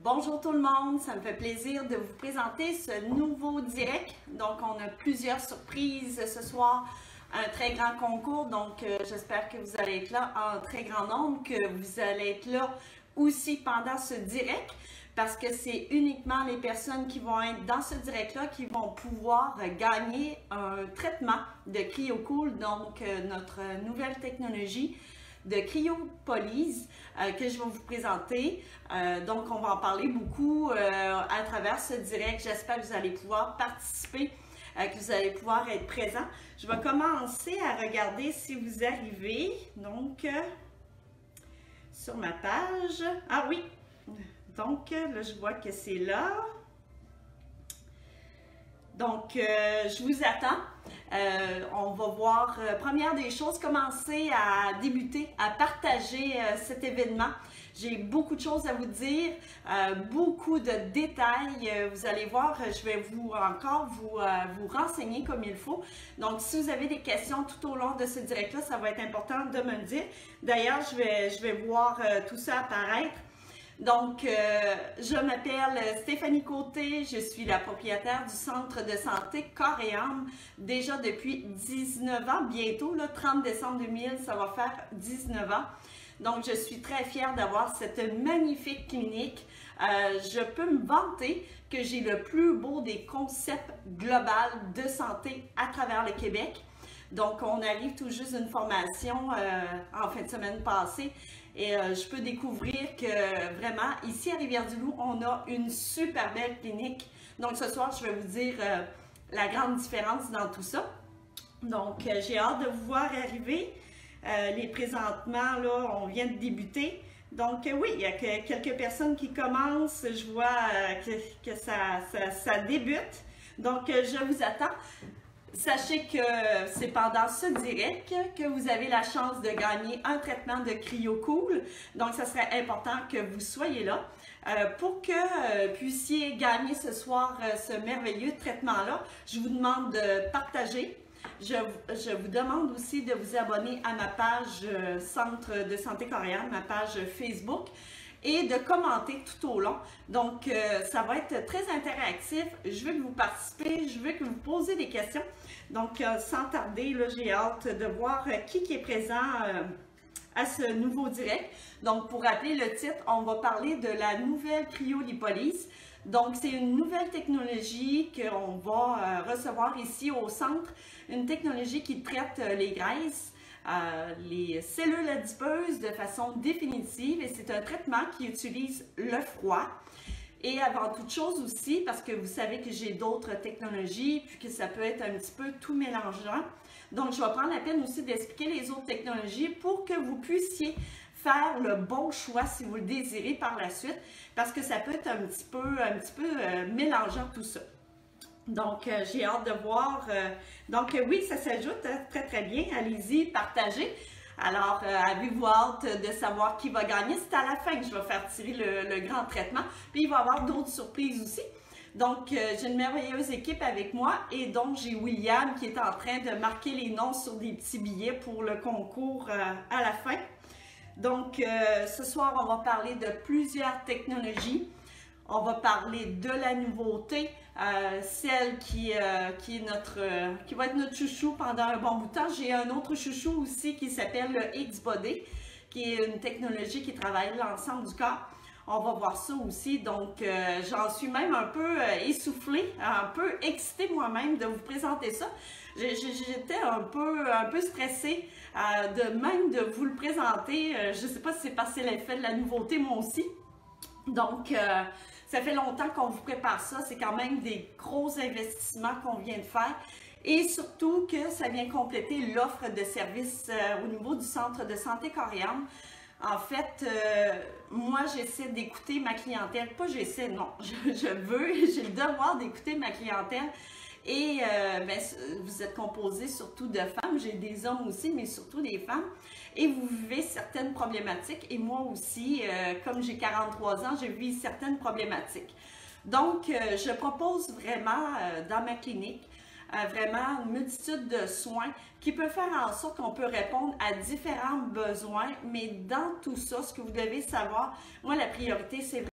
Bonjour tout le monde, ça me fait plaisir de vous présenter ce nouveau direct. Donc on a plusieurs surprises ce soir, un très grand concours, donc j'espère que vous allez être là en très grand nombre, que vous allez être là aussi pendant ce direct, parce que c'est uniquement les personnes qui vont être dans ce direct-là qui vont pouvoir gagner un traitement de CryoCool, donc notre nouvelle technologie de cryopolyse que je vais vous présenter. Donc, on va en parler beaucoup à travers ce direct. J'espère que vous allez pouvoir participer, que vous allez pouvoir être présent. Je vais commencer à regarder si vous arrivez. Donc, sur ma page. Ah oui! Donc, là, je vois que c'est là. Donc, je vous attends. On va voir, première des choses, commencer à débuter, à partager cet événement. J'ai beaucoup de choses à vous dire, beaucoup de détails. Vous allez voir, je vais vous renseigner comme il faut. Donc, si vous avez des questions tout au long de ce direct-là, ça va être important de me le dire. D'ailleurs, je vais voir tout ça apparaître. Donc, je m'appelle Stéphanie Côté, je suis la propriétaire du centre de santé Corps et Âme, déjà depuis 19 ans, bientôt, le 30 décembre 2000, ça va faire 19 ans. Donc, je suis très fière d'avoir cette magnifique clinique. Je peux me vanter que j'ai le plus beau des concepts globaux de santé à travers le Québec. Donc, on arrive tout juste d'une formation en fin de semaine passée. Et je peux découvrir que vraiment, ici à Rivière-du-Loup, on a une super belle clinique. Donc ce soir, je vais vous dire la grande différence dans tout ça. Donc j'ai hâte de vous voir arriver. Les présentements, là, on vient de débuter. Donc oui, il y a quelques personnes qui commencent. Je vois que ça débute. Donc je vous attends. Sachez que c'est pendant ce direct que vous avez la chance de gagner un traitement de CryoCool. Donc, ça serait important que vous soyez là pour que vous puissiez gagner ce soir ce merveilleux traitement-là. Je vous demande de partager. Je vous demande aussi de vous abonner à ma page Centre de santé Corps et Âme, ma page Facebook, et de commenter tout au long. Donc, ça va être très interactif. Je veux que vous participez, je veux que vous posez des questions. Donc, sans tarder, j'ai hâte de voir qui est présent à ce nouveau direct. Donc, pour rappeler le titre, on va parler de la nouvelle cryolipolyse. Donc, c'est une nouvelle technologie qu'on va recevoir ici au centre, une technologie qui traite les graisses, les cellules adipeuses de façon définitive, et c'est un traitement qui utilise le froid. Et avant toute chose aussi, parce que vous savez que j'ai d'autres technologies, puis que ça peut être un petit peu tout mélangeant. Donc, je vais prendre la peine aussi d'expliquer les autres technologies pour que vous puissiez faire le bon choix si vous le désirez par la suite, parce que ça peut être un petit peu mélangeant tout ça. Donc, j'ai hâte de voir. Donc, oui, ça s'ajoute très, très bien. Allez-y, partagez. Alors, avez-vous hâte de savoir qui va gagner? C'est à la fin que je vais faire tirer le grand traitement. Puis, il va y avoir d'autres surprises aussi. Donc, j'ai une merveilleuse équipe avec moi. Et donc, j'ai William qui est en train de marquer les noms sur des petits billets pour le concours à la fin. Donc, ce soir, on va parler de plusieurs technologies. On va parler de la nouveauté, celle qui va être notre chouchou pendant un bon bout de temps. J'ai un autre chouchou aussi qui s'appelle le X-Body, qui est une technologie qui travaille l'ensemble du corps. On va voir ça aussi. Donc, j'en suis même un peu essoufflée, un peu excitée moi-même de vous présenter ça. J'étais un peu stressée de vous le présenter. Je ne sais pas si c'est parce que c'est l'effet de la nouveauté, moi aussi. Donc, ça fait longtemps qu'on vous prépare ça. C'est quand même des gros investissements qu'on vient de faire. Et surtout que ça vient compléter l'offre de services au niveau du centre de santé Corps et Âme. En fait, moi, j'essaie d'écouter ma clientèle. Pas j'essaie, non. J'ai le devoir d'écouter ma clientèle. Et vous êtes composé surtout de femmes. J'ai des hommes aussi, mais surtout des femmes. Et vous vivez certaines problématiques. Et moi aussi, comme j'ai 43 ans, je vis certaines problématiques. Donc, je propose vraiment dans ma clinique vraiment une multitude de soins qui peut faire en sorte qu'on peut répondre à différents besoins. Mais dans tout ça, ce que vous devez savoir, moi, la priorité, c'est